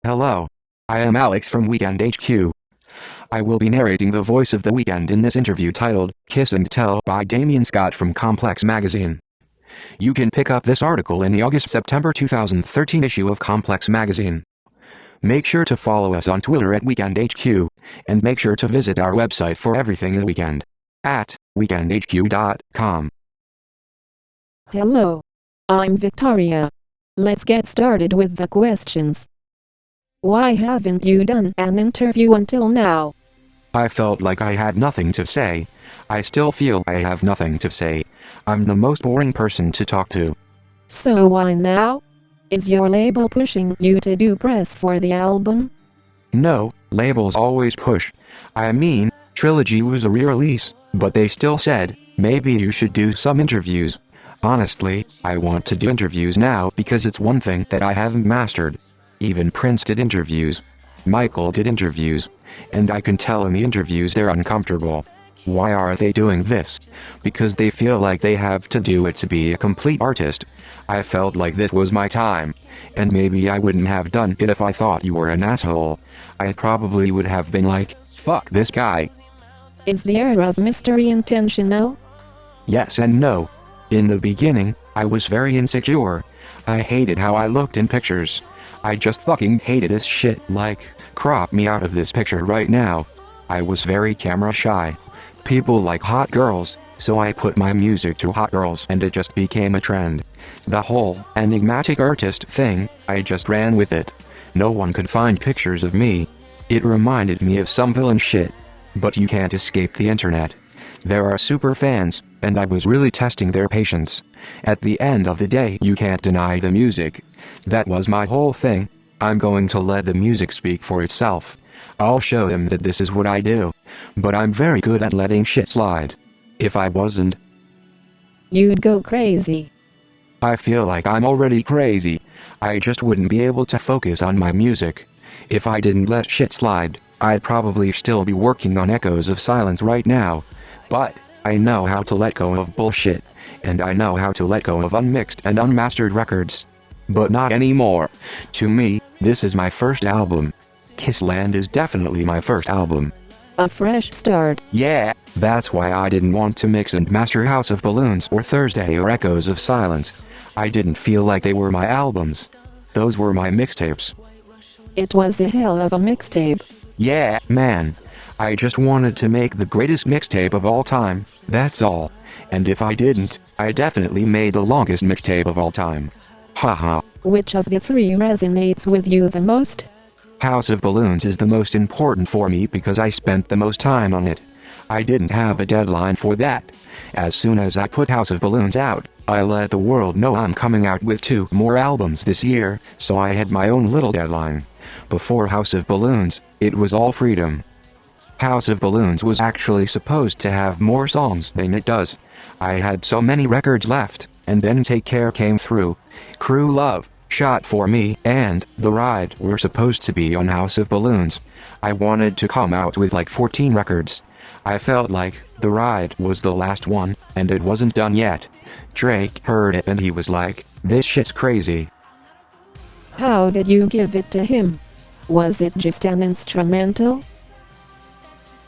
Hello. I am Alex from Weeknd HQ. I will be narrating the voice of the Weeknd in this interview titled, Kiss and Tell by Damien Scott from Complex Magazine. You can pick up this article in the August-September 2013 issue of Complex Magazine. Make sure to follow us on Twitter at Weeknd HQ, and make sure to visit our website for everything The Weeknd at weekndhq.com. Hello. I'm Victoria. Let's get started with the questions. Why haven't you done an interview until now? I felt like I had nothing to say. I still feel I have nothing to say. I'm the most boring person to talk to. So why now? Is your label pushing you to do press for the album? No, labels always push. I mean, Trilogy was a re-release, but they still said, maybe you should do some interviews. Honestly, I want to do interviews now because it's one thing that I haven't mastered. Even Prince did interviews. Michael did interviews. And I can tell in the interviews they're uncomfortable. Why are they doing this? Because they feel like they have to do it to be a complete artist. I felt like this was my time. And maybe I wouldn't have done it if I thought you were an asshole. I probably would have been like, fuck this guy. Is the air of mystery intentional? Yes and no. In the beginning, I was very insecure. I hated how I looked in pictures. I just fucking hated this shit, like, crop me out of this picture right now. I was very camera shy. People like hot girls, so I put my music to hot girls and it just became a trend. The whole enigmatic artist thing, I just ran with it. No one could find pictures of me. It reminded me of some villain shit. But you can't escape the internet. There are super fans, and I was really testing their patience. At the end of the day, you can't deny the music. That was my whole thing. I'm going to let the music speak for itself. I'll show them that this is what I do. But I'm very good at letting shit slide. If I wasn't, You'd go crazy. I feel like I'm already crazy. I just wouldn't be able to focus on my music. If I didn't let shit slide, I'd probably still be working on Echoes of Silence right now. But I know how to let go of bullshit. And I know how to let go of unmixed and unmastered records. But not anymore. To me, this is my first album. Kissland is definitely my first album. A fresh start. Yeah, that's why I didn't want to mix and master House of Balloons or Thursday or Echoes of Silence. I didn't feel like they were my albums. Those were my mixtapes. It was a hell of a mixtape. Yeah, man. I just wanted to make the greatest mixtape of all time, that's all. And if I didn't, I definitely made the longest mixtape of all time. Haha. Which of the three resonates with you the most? House of Balloons is the most important for me because I spent the most time on it. I didn't have a deadline for that. As soon as I put House of Balloons out, I let the world know I'm coming out with 2 more albums this year, so I had my own little deadline. Before House of Balloons, it was all freedom. House of Balloons was actually supposed to have more songs than it does. I had so many records left, and then Take Care came through. Crew Love, Shot for Me, and The Ride were supposed to be on House of Balloons. I wanted to come out with like 14 records. I felt like The Ride was the last one, and it wasn't done yet. Drake heard it and he was like, this shit's crazy. How did you give it to him? Was it just an instrumental?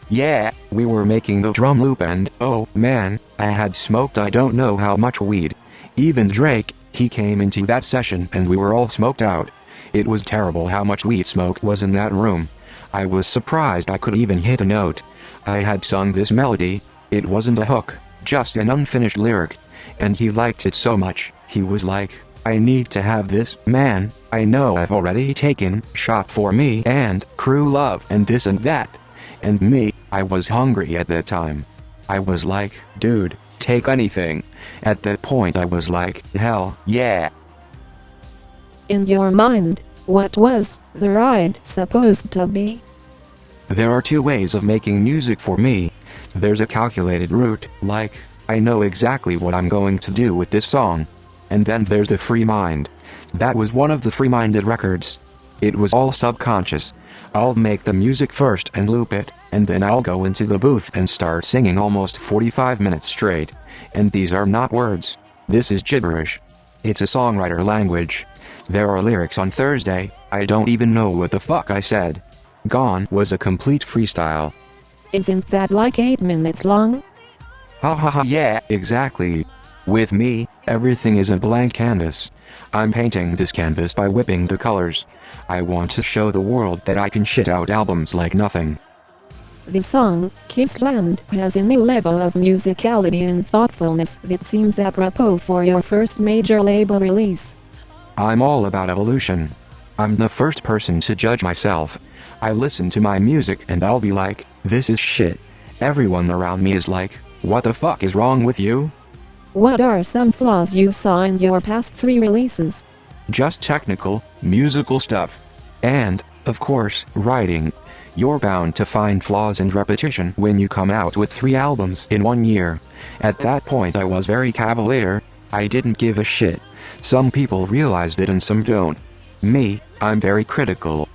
Yeah, we were making the drum loop and, oh man, I had smoked I don't know how much weed. Even Drake, he came into that session and we were all smoked out. It was terrible how much weed smoke was in that room. I was surprised I could even hit a note. I had sung this melody, it wasn't a hook, just an unfinished lyric. And he liked it so much, he was like, I need to have this, man, I know I've already taken Shot for Me and Crew Love and this and that. And me, I was hungry at that time. I was like, dude, take anything. At that point I was like, hell yeah. In your mind, what was The Ride supposed to be? There are 2 ways of making music for me. There's a calculated route, like, I know exactly what I'm going to do with this song. And then there's the free mind. That was one of the free-minded records. It was all subconscious. I'll make the music first and loop it, and then I'll go into the booth and start singing almost 45 minutes straight. And these are not words. This is gibberish. It's a songwriter language. There are lyrics on Thursday, I don't even know what the fuck I said. Gone was a complete freestyle. Isn't that like 8 minutes long? Ha ha ha, yeah, exactly. With me, everything is a blank canvas. I'm painting this canvas by whipping the colors. I want to show the world that I can shit out albums like nothing. The song, Kissland, has a new level of musicality and thoughtfulness that seems apropos for your first major label release. I'm all about evolution. I'm the first person to judge myself. I listen to my music and I'll be like, this is shit. Everyone around me is like, what the fuck is wrong with you? What are some flaws you saw in your past 3 releases? Just technical, musical stuff. And, of course, writing. You're bound to find flaws and repetition when you come out with 3 albums in 1 year. At that point I was very cavalier. I didn't give a shit. Some people realized it and some don't. Me, I'm very critical.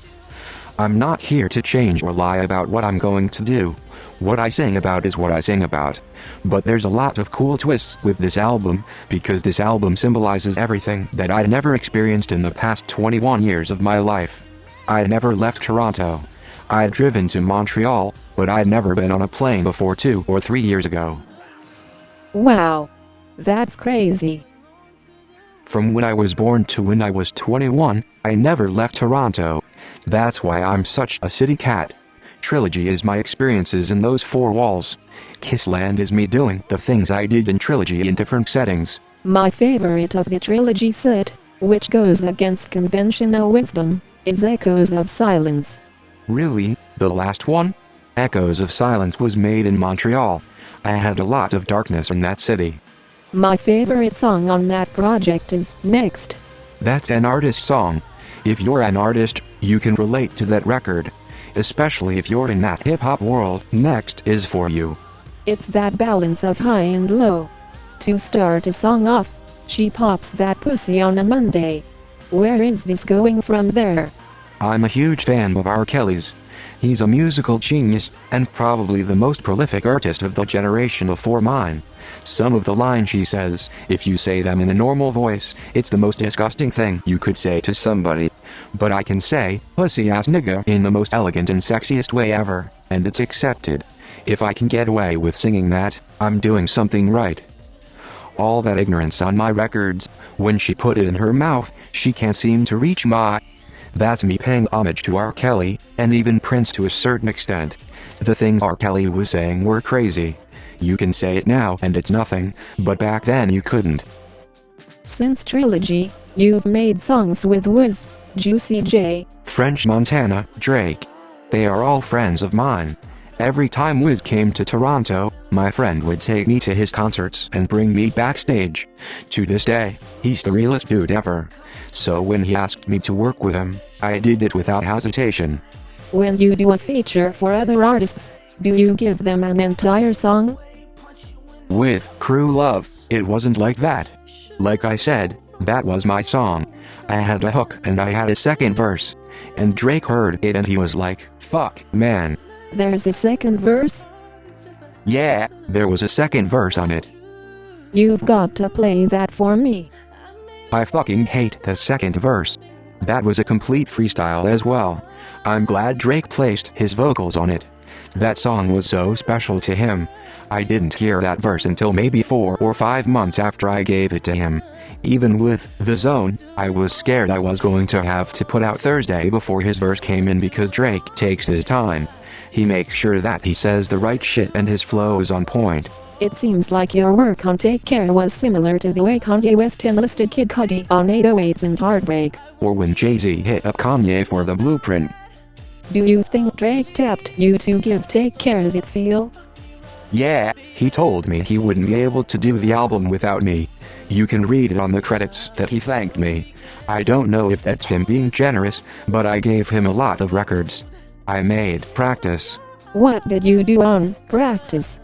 I'm not here to change or lie about what I'm going to do. What I sing about is what I sing about. But there's a lot of cool twists with this album, because this album symbolizes everything that I'd never experienced in the past 21 years of my life. I'd never left Toronto. I'd driven to Montreal, but I'd never been on a plane before 2 or 3 years ago. Wow. That's crazy. From when I was born to when I was 21, I never left Toronto. That's why I'm such a city cat. Trilogy is my experiences in those 4 walls. Kissland is me doing the things I did in Trilogy in different settings. My favorite of the Trilogy set, which goes against conventional wisdom, is Echoes of Silence. Really? The last one? Echoes of Silence was made in Montreal. I had a lot of darkness in that city. My favorite song on that project is Next. That's an artist song. If you're an artist, you can relate to that record. Especially if you're in that hip-hop world, Next is for you. It's that balance of high and low. To start a song off, she pops that pussy on a Monday. Where is this going from there? I'm a huge fan of R. Kelly's. He's a musical genius, and probably the most prolific artist of the generation before mine. Some of the lines she says, if you say them in a normal voice, it's the most disgusting thing you could say to somebody. But I can say, pussy ass nigga, in the most elegant and sexiest way ever, and it's accepted. If I can get away with singing that, I'm doing something right. All that ignorance on my records, when she put it in her mouth, she can't seem to reach my... That's me paying homage to R. Kelly, and even Prince to a certain extent. The things R. Kelly was saying were crazy. You can say it now and it's nothing, but back then you couldn't. Since Trilogy, you've made songs with Wiz, Juicy J, French Montana, Drake. They are all friends of mine. Every time Wiz came to Toronto, my friend would take me to his concerts and bring me backstage. To this day, he's the realest dude ever. So when he asked me to work with him, I did it without hesitation. When you do a feature for other artists, do you give them an entire song? With Crew Love, it wasn't like that. Like I said, that was my song. I had a hook and I had a second verse. And Drake heard it and he was like, fuck, man. There's a second verse? Yeah, there was a second verse on it. You've got to play that for me. I fucking hate the second verse. That was a complete freestyle as well. I'm glad Drake placed his vocals on it. That song was so special to him. I didn't hear that verse until maybe 4 or 5 months after I gave it to him. Even with The Zone, I was scared I was going to have to put out Thursday before his verse came in because Drake takes his time. He makes sure that he says the right shit and his flow is on point. It seems like your work on Take Care was similar to the way Kanye West enlisted Kid Cudi on 808s and Heartbreak. Or when Jay-Z hit up Kanye for The Blueprint. Do you think Drake tapped you to give Take Care that feel? Yeah, he told me he wouldn't be able to do the album without me. You can read it on the credits that he thanked me. I don't know if that's him being generous, but I gave him a lot of records. I made Practice. What did you do on Practice?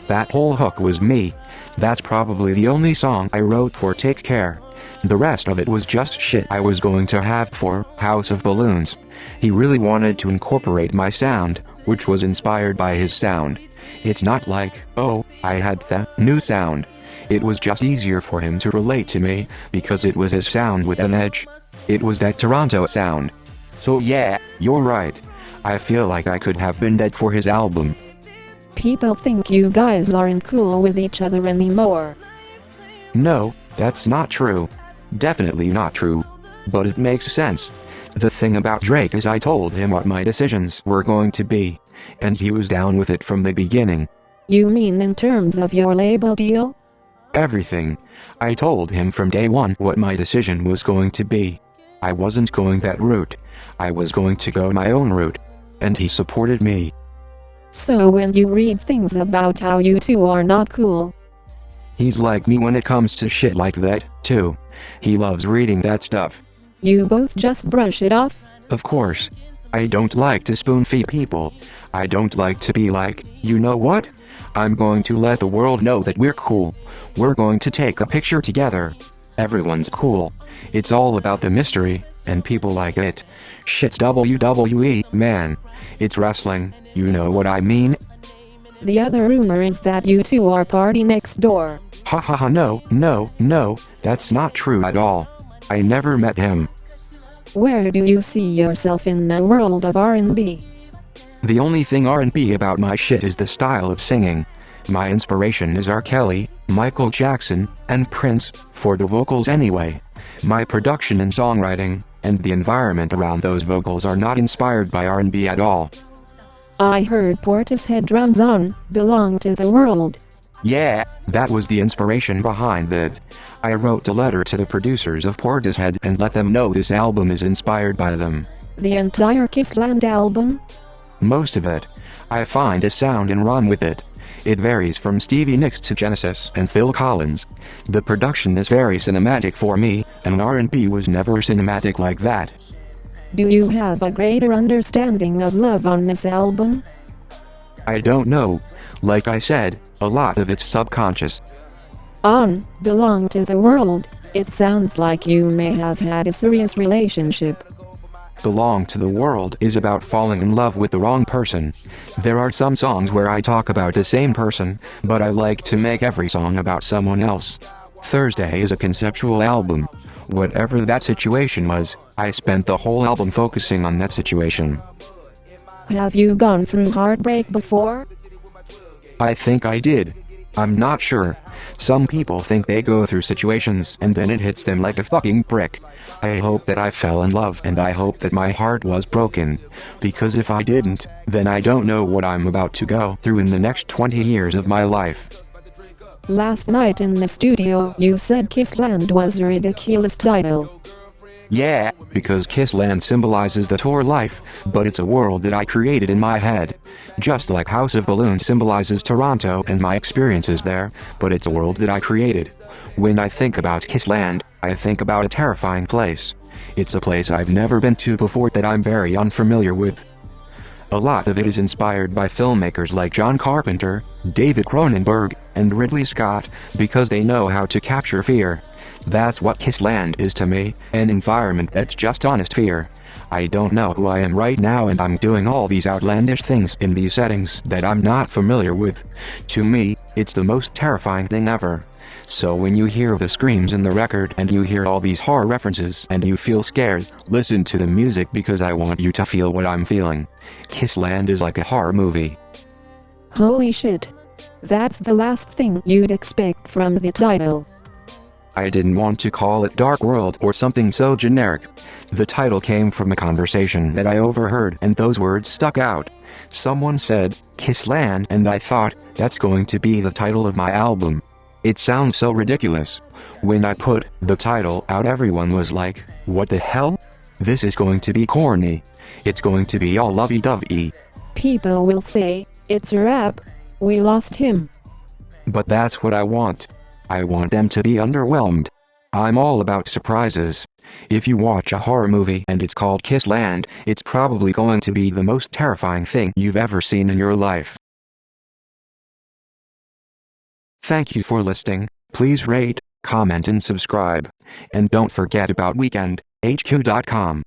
That whole hook was me. That's probably the only song I wrote for Take Care. The rest of it was just shit I was going to have for House of Balloons. He really wanted to incorporate my sound, which was inspired by his sound. It's not like, oh, I had the new sound. It was just easier for him to relate to me, because it was his sound with an edge. It was that Toronto sound. So yeah, you're right. I feel like I could have been dead for his album. People think you guys aren't cool with each other anymore. No, that's not true. Definitely not true. But it makes sense. The thing about Drake is I told him what my decisions were going to be, and he was down with it from the beginning. You mean in terms of your label deal? Everything. I told him from day one what my decision was going to be. I wasn't going that route. I was going to go my own route. And he supported me. So when you read things about how you two are not cool, He's like me when it comes to shit like that, too. He loves reading that stuff. you both just brush it off? Of course. I don't like to spoon-feed people. I don't like to be like, you know what? I'm going to let the world know that we're cool. We're going to take a picture together. Everyone's cool. It's all about the mystery, and people like it. Shit's WWE, man. It's wrestling, you know what I mean? The other rumor is that you two are party next door. Ha ha ha, no, that's not true at all. I never met him. Where do you see yourself in the world of R&B? The only thing R&B about my shit is the style of singing. My inspiration is R. Kelly, Michael Jackson, and Prince, for the vocals anyway. My production and songwriting, and the environment around those vocals are not inspired by R&B at all. I heard Portishead drums on Belong to the World. Yeah, that was the inspiration behind that. I wrote a letter to the producers of Portishead and let them know this album is inspired by them. The entire Kissland album? Most of it. I find a sound and run with it. It varies from Stevie Nicks to Genesis and Phil Collins. The production is very cinematic for me, and R&B was never cinematic like that. Do you have a greater understanding of love on this album? I don't know. Like I said, a lot of it's subconscious. On Belong to the World, it sounds like you may have had a serious relationship. Belong to the World is about falling in love with the wrong person. There are some songs where I talk about the same person, but I like to make every song about someone else. Thursday is a conceptual album. Whatever that situation was, I spent the whole album focusing on that situation. Have you gone through heartbreak before? I think I did. I'm not sure. Some people think they go through situations and then it hits them like a fucking brick. I hope that I fell in love and I hope that my heart was broken. Because if I didn't, then I don't know what I'm about to go through in the next 20 years of my life. Last night in the studio, you said Kissland was a ridiculous title. Yeah, because Kissland symbolizes the tour life, but it's a world that I created in my head. Just like House of Balloons symbolizes Toronto and my experiences there, but it's a world that I created. When I think about Kissland, I think about a terrifying place. It's a place I've never been to before that I'm very unfamiliar with. A lot of it is inspired by filmmakers like John Carpenter, David Cronenberg, and Ridley Scott, because they know how to capture fear. That's what Kissland is to me, an environment that's just honest fear. I don't know who I am right now and I'm doing all these outlandish things in these settings that I'm not familiar with. To me, it's the most terrifying thing ever. So when you hear the screams in the record and you hear all these horror references and you feel scared, listen to the music because I want you to feel what I'm feeling. Kissland is like a horror movie. Holy shit. That's the last thing you'd expect from the title. I didn't want to call it Dark World or something so generic. The title came from a conversation that I overheard and those words stuck out. Someone said, Kissland, and I thought, that's going to be the title of my album. It sounds so ridiculous. When I put the title out, everyone was like, what the hell? This is going to be corny. It's going to be all lovey-dovey. People will say, it's a rap. We lost him. But that's what I want. I want them to be underwhelmed. I'm all about surprises. If you watch a horror movie and it's called Kissland, it's probably going to be the most terrifying thing you've ever seen in your life. Thank you for listening. Please rate, comment and subscribe. And don't forget about Weeknd, HQ.com.